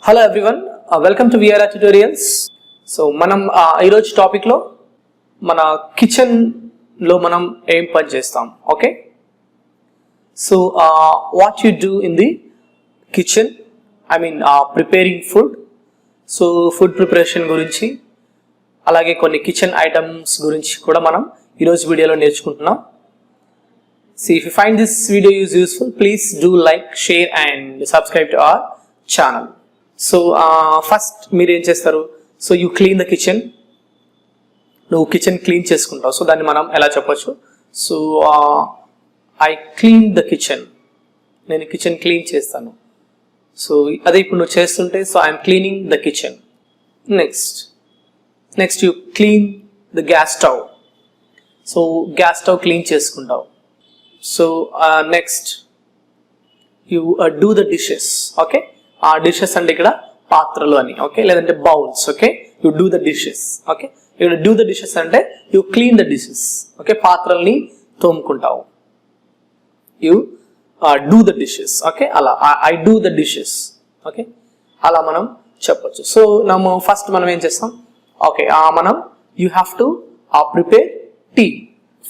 Hello everyone, welcome to VRR Tutorials. So మనం ఈరోజు topic లో మన కిచెన్ లో మనం ఏం పని చేస్తాం. Okay, so what you do in the kitchen, I mean preparing food. So food preparation గురించి అలాగే కొన్ని కిచెన్ ఐటమ్స్ గురించి కూడా మనం ఈరోజు వీడియోలో నేర్చుకుంటున్నాం. So if you find this video is useful, please do like, share and subscribe to our channel. So first మీరు ఏం చేస్తారు, so you clean the kitchen. నువ్వు కిచెన్ క్లీన్ చేసుకుంటావు, సో దాన్ని మనం ఎలా చెప్పొచ్చు, so I clean the kitchen, నేను కిచెన్ క్లీన్ చేస్తాను. సో అదే ఇప్పుడు నువ్వు చేస్తుంటే, so I'm cleaning the kitchen. Next you clean the gas stove, so gas stove clean చేసుకుంటావు. So next you do the dishes. Okay, ఆ డిషెస్ అంటే ఇక్కడ పాత్రలు అని, ఓకే, లేదంటే bowls. Okay, you do the dishes. Okay, ఇక్కడ do the dishes అంటే you clean the dishes. Okay, పాత్రల్ని తోముకుంటావు. You do the dishes. Okay, అలా I do the dishes. Okay, అలా మనం చెప్పొచ్చు. సో ఫస్ట్ మనం ఏం చేస్తాం, ఓకే, మనం you have to prepare tea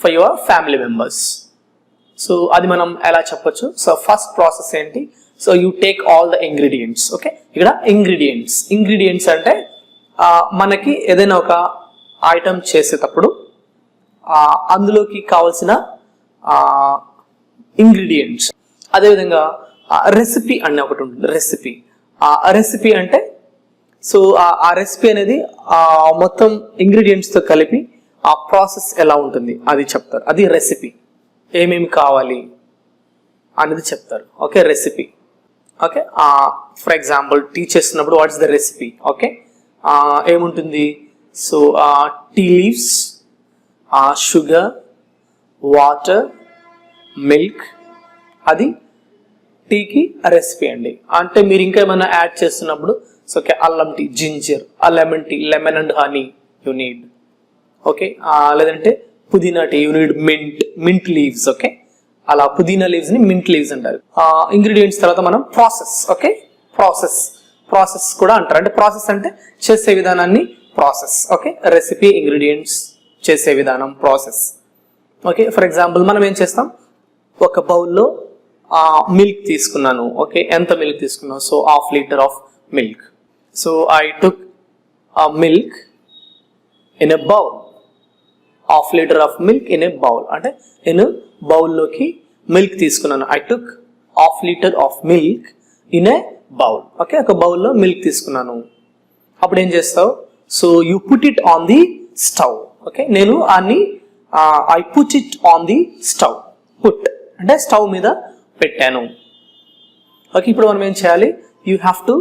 for your family members. So అది మనం ఎలా చెప్పొచ్చు, సో ఫస్ట్ ప్రాసెస్ ఏంటి, so you take all the ingredients. Okay, ఇక్కడ ఇంగ్రీడియంట్స్ అంటే మనకి ఏదైనా ఒక ఐటమ్ చేసేటప్పుడు అందులోకి కావాల్సిన ఇంగ్రీడియంట్స్. అదేవిధంగా రెసిపీ అనే ఒకటి ఉంటుంది. రెసిపీ అంటే, సో ఆ రెసిపీ అనేది మొత్తం ఇంగ్రీడియంట్స్తో కలిపి ఆ ప్రాసెస్ ఎలా ఉంటుంది అది చెప్తారు. అది రెసిపీ. ఏమేమి కావాలి అనేది చెప్తారు. Okay, recipe. Okay, for example tea చేస్తున్నప్పుడు what is the recipe. Okay, ఏముంటుంది, so tea leaves, sugar, water, milk, అది టీకి రెసిపీ అండి. అంటే మీరు ఇంకా ఏమైనా యాడ్ చేస్తున్నప్పుడు, సో ఓకే, అల్లం tea, ginger, lemon tea, lemon and honey you need. Okay, లేదంటే పుదీనా tea, you need mint leaves. Okay, అలా పుదీనా లీవ్స్ ని మింట్ లీవ్స్ అంటారు. ఇంగ్రీడియంట్స్ తర్వాత మనం ప్రాసెస్. ఓకే, ప్రాసెస్ కూడా అంటారు. అంటే ప్రాసెస్ అంటే చేసే విధానాన్ని ప్రాసెస్. ఓకే, రెసిపీ, ఇంగ్రీడియంట్స్, చేసే విధానం, ప్రాసెస్. ఓకే, ఫర్ ఎగ్జాంపుల్ మనం ఏం చేస్తాం, ఒక బౌల్లో మిల్క్ తీసుకున్నాను. ఓకే, ఎంత మిల్క్ తీసుకున్నాను, so ½ litre of milk. So I took milk in a bowl. ½ litre of milk in a bowl అంటే నేను బౌల్లోకి మిల్క్ తీసుకున్నాను. I took ½ litre of milk in a bowl. Okay, ఒక బౌల్లో మిల్క్ తీసుకున్నాను. అప్పుడు ఏం చేస్తావు, so you put it on the stove. Okay, నేను I put it on the stove. Put అంటే స్టవ్ మీద పెట్టాను. ఓకే, ఇప్పుడు మనం ఏం చేయాలి, you have to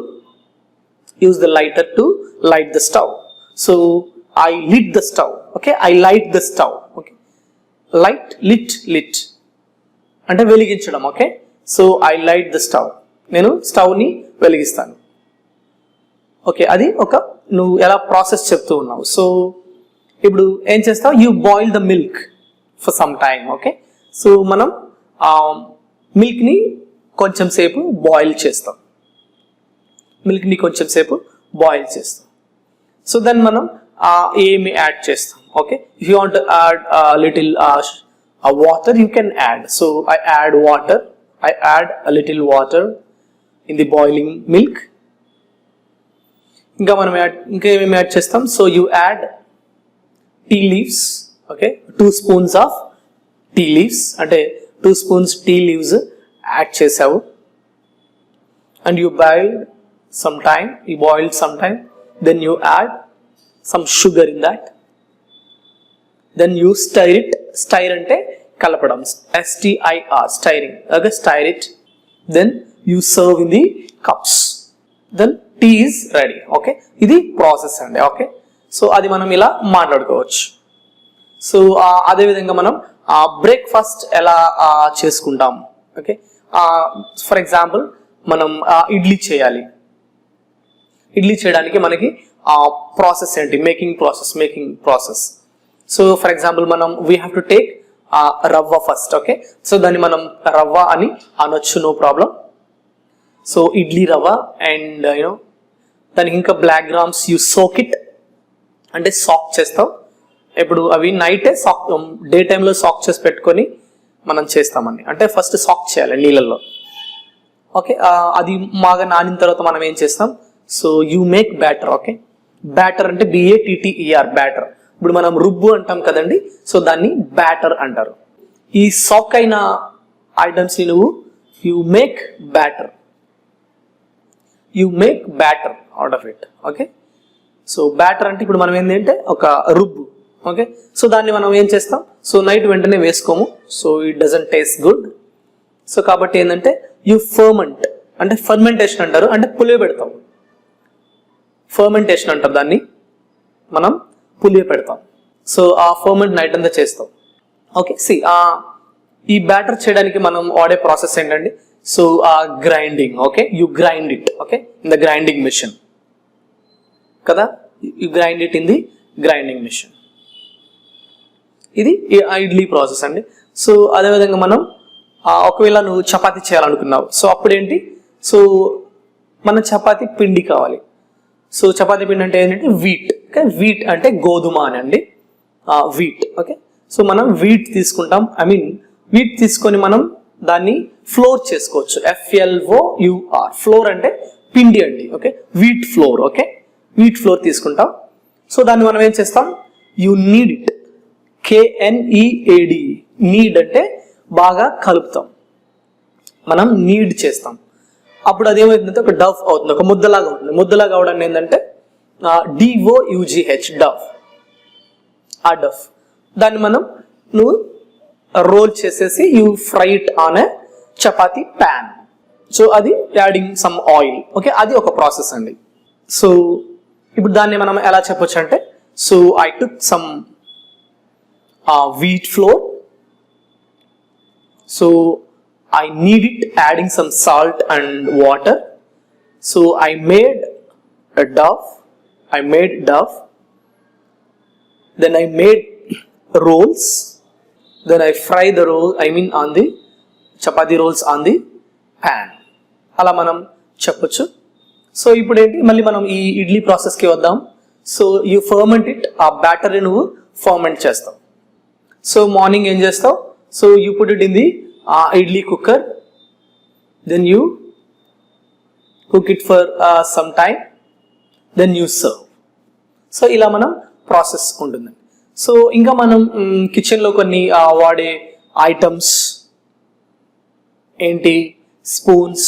use the lighter to light the stove. So I lit the stove. Okay, I light the stove. Okay, light, lit అంటే వెలిగించడం. Okay, so I light the stove, నేను stove ని వెలిగిస్తాను. Okay, అది ఒక నువ్వు ఎలా process చెప్తూ ఉన్నావు. సో ఇప్పుడు ఏం చేస్తావు, you boil the milk for some time. Okay, so మనం మిల్క్ ని కొంచెం సేపు బాయిల్ చేస్తాం. సో దెన్ మనం ఏమి యాడ్ చేస్తాం. Okay, if you want add little water you can add. So I add little water in the boiling milk. ఇంకా ఏమేమి యాడ్ చేస్తాం, so you add tea leaves. Okay, 2 spoons of tea leaves అంటే 2 spoons tea leaves add చేసావు. And you boiled some time, then you add some sugar in that, then you stir అంటే కలపడం, stirring. Okay, stir it, then you serve in the cups, then tea is ready. Okay, ఇది process అండి. Okay, so అది మనం ఇలా మాట్లాడుకోవచ్చు. So అదే విధంగా మనం బ్రేక్ఫాస్ట్ ఎలా చేసుకుంటాం. ఓకే, ఫర్ ఎగ్జాంపుల్ మనం ఇడ్లీ చేయడానికి మనకి ప్రాసెస్ ఏంటి, making process. So for example we have to take రవ్వ ఫస్ట్. ఓకే, సో దాన్ని మనం రవ్వ అని అనొచ్చు, నో ప్రాబ్లం. సో ఇడ్లీ రవ్వ అండ్ దానికి ఇంకా black grams you soak it, అంటే సాక్ చేస్తాం. ఇప్పుడు అవి నైటే సాక్, డే టైంలో సాక్ చేసి పెట్టుకొని మనం చేస్తామండి. అంటే ఫస్ట్ సాక్ చేయాలి నీళ్ళల్లో. ఓకే, అది బాగా నానిన తర్వాత మనం ఏం చేస్తాం, so you make batter. Okay, batter అంటే BATTER బ్యాటర్. ఇప్పుడు మనం రుబ్బు అంటాం కదండి, సో దాన్ని బ్యాటర్ అంటారు. ఈ సాక్ అయిన ఐటమ్స్ని నువ్వు you make batter out of it. Okay, so batter అంటే ఇప్పుడు మనం ఏంటంటే ఒక రుబ్బు. ఓకే, సో దాన్ని మనం ఏం చేస్తాం, సో నైట్ వెంటనే వేసుకోము, so it doesn't taste good. So కాబట్టి ఏంటంటే యూ ఫర్మెంట్, అంటే ఫర్మెంటేషన్ అంటారు, అంటే పులియ పెడతాం. ఫర్మెంటేషన్ అంటారు దాన్ని, మనం పులియ పెడతాం. సో ఆ ఫర్మెంట్ నైట్ అంతా చేస్తాం. ఓకే, ఈ బ్యాటర్ చేయడానికి మనం వాడే ప్రాసెస్ ఏంటండి, so grinding. Okay, you grind it. Okay, in the grinding machine కదా, you grind it in the grinding machine. ఇది ఇడ్లీ ప్రాసెస్ అండి. సో అదేవిధంగా మనం ఒకవేళ నువ్వు చపాతీ చేయాలనుకున్నావు, సో అప్పుడేంటి, సో మన చపాతీ పిండి కావాలి. సో చపాతీ పిండి అంటే ఏంటంటే వీట్. ఓకే, వీట్ అంటే గోధుమ అని అండి, వీట్. ఓకే, సో మనం వీట్ తీసుకుంటాం, వీట్ తీసుకొని మనం దాన్ని ఫ్లోర్ చేసుకోవచ్చు. FLOUR, ఫ్లోర్ అంటే పిండి అండి. Okay, wheat flour. Okay, wheat flour తీసుకుంటాం. సో దాన్ని మనం ఏం చేస్తాం, you need it, KNEAD, need అంటే బాగా కలుపుతాం, మనం నీడ్ చేస్తాం. అప్పుడు అదేమవుతుందంటే ఒక డవ్ అవుతుంది, ఒక ముద్దలాగా అవుతుంది. ముద్దలాగా అవడానికి ఏంటంటే DOUGH, డవ్. ఆ డవ్ దాన్ని నువ్వు రోల్ చేసేసి you fry it on a chapati pan. So అది యాడింగ్ సమ్ ఆయిల్. ఓకే, అది ఒక ప్రాసెస్ అండి. సో ఇప్పుడు దాన్ని మనం ఎలా చెప్పొచ్చు అంటే, so I took some wheat flour, so I knead it adding some salt and water. So I made dough, then I made rolls, then I fry the roll, on the chapati rolls on the pan. అలా మనం చెప్పొచ్చు. So ఇప్పుడు ఏంటి, మళ్ళీ మనం ఈ ఇడ్లీ ప్రాసెస్కి వద్దాం. So you ferment it, ఆ బ్యాటర్ని నువ్వు ఫర్మెంట్ చేస్తావు. సో మార్నింగ్ ఏం చేస్తావు, so you put it in the idli cooker, then you cook it for some time, then you serve. సో ఇలా మనం ప్రాసెస్ ఉంటుంది. సో ఇంకా మనం కిచెన్లో కొన్ని వాడే ఐటమ్స్ ఏంటి, స్పూన్స్,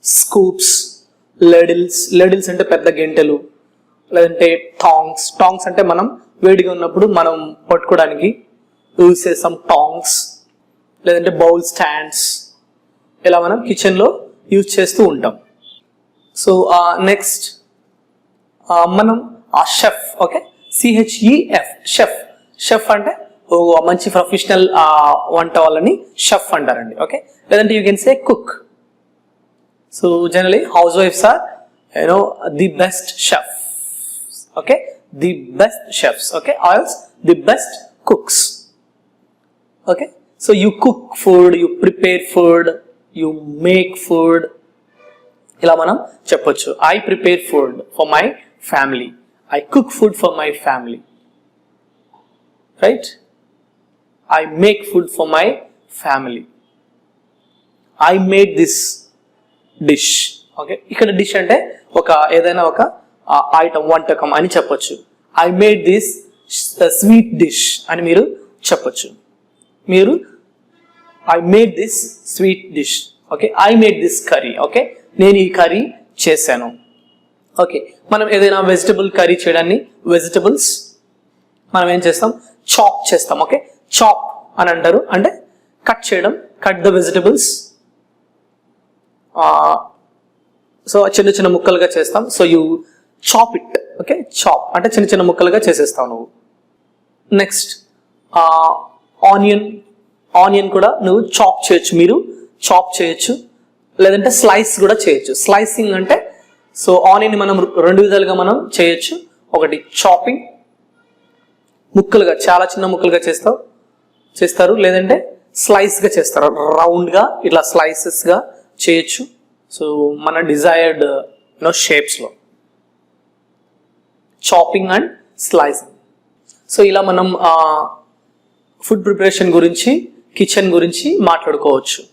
స్కూప్స్, లెడిల్స్ అంటే పెద్ద గెంటెలు, లేదంటే టాంగ్స్ అంటే మనం వేడిగా ఉన్నప్పుడు మనం పట్టుకోవడానికి యూజ్ చేసాం టాంగ్స్, లేదంటే బౌల్ స్టాండ్స్, ఇలా మనం కిచెన్లో యూజ్ చేస్తూ ఉంటాం. సో నెక్స్ట్ మనం షెఫ్. ఓకే, CHEF, షెఫ్ అంటే మంచి ప్రొఫెషనల్ వంట వాళ్ళని షెఫ్ అంటారండి. ఓకే, లేదంటే you can say cook. So generally హౌస్ వైఫ్స్ are the best chef. Okay, the best chefs. Okay, also the best cooks. Okay, so you cook food, you prepare food, you make food. ఇలా మనం చెప్పొచ్చు, I prepare food for my family, I cook food for my family, right? I make food for my family, I made this dish. Okay, ఇక్కడ dish అంటే ఏదైనా ఒక item, వంటకం అని చెప్పొచ్చు. I made this sweet dish అని మీరు చెప్పొచ్చు. I made this sweet dish. Okay, I made this curry. Okay, నేను ఈ కర్రీ చేశాను. ఓకే, మనం ఏదైనా వెజిటబుల్ కర్రీ చేయడాన్ని వెజిటబుల్స్ మనం ఏం చేస్తాం, చాప్ చేస్తాం. ఓకే, చాప్ అని అంటారు, అంటే కట్ చేయడం, కట్ ద వెజిటబుల్స్. సో చిన్న చిన్న ముక్కలుగా చేస్తాం. So you chop it. Okay, chop అంటే చిన్న చిన్న ముక్కలుగా చేసేస్తావు నువ్వు. నెక్స్ట్ ఆనియన్ కూడా నువ్వు చాప్ చేయొచ్చు, మీరు చాప్ చేయొచ్చు, లేదంటే స్లైస్ కూడా చేయొచ్చు. స్లైసింగ్ అంటే, సో ఆనియన్ మనం రెండు విధాలుగా మనం చేయొచ్చు. ఒకటి చాపింగ్, ముక్కలుగా చాలా చిన్న ముక్కలుగా చేస్తారు, లేదంటే స్లైస్గా చేస్తారు, రౌండ్గా ఇట్లా స్లైసెస్గా చేయొచ్చు. సో మన డిజైర్డ్ షేప్స్లో. Chopping and slicing. సో ఇలా మనం ఫుడ్ ప్రిపరేషన్ గురించి, కిచెన్ గురించి మాట్లాడుకోవచ్చు.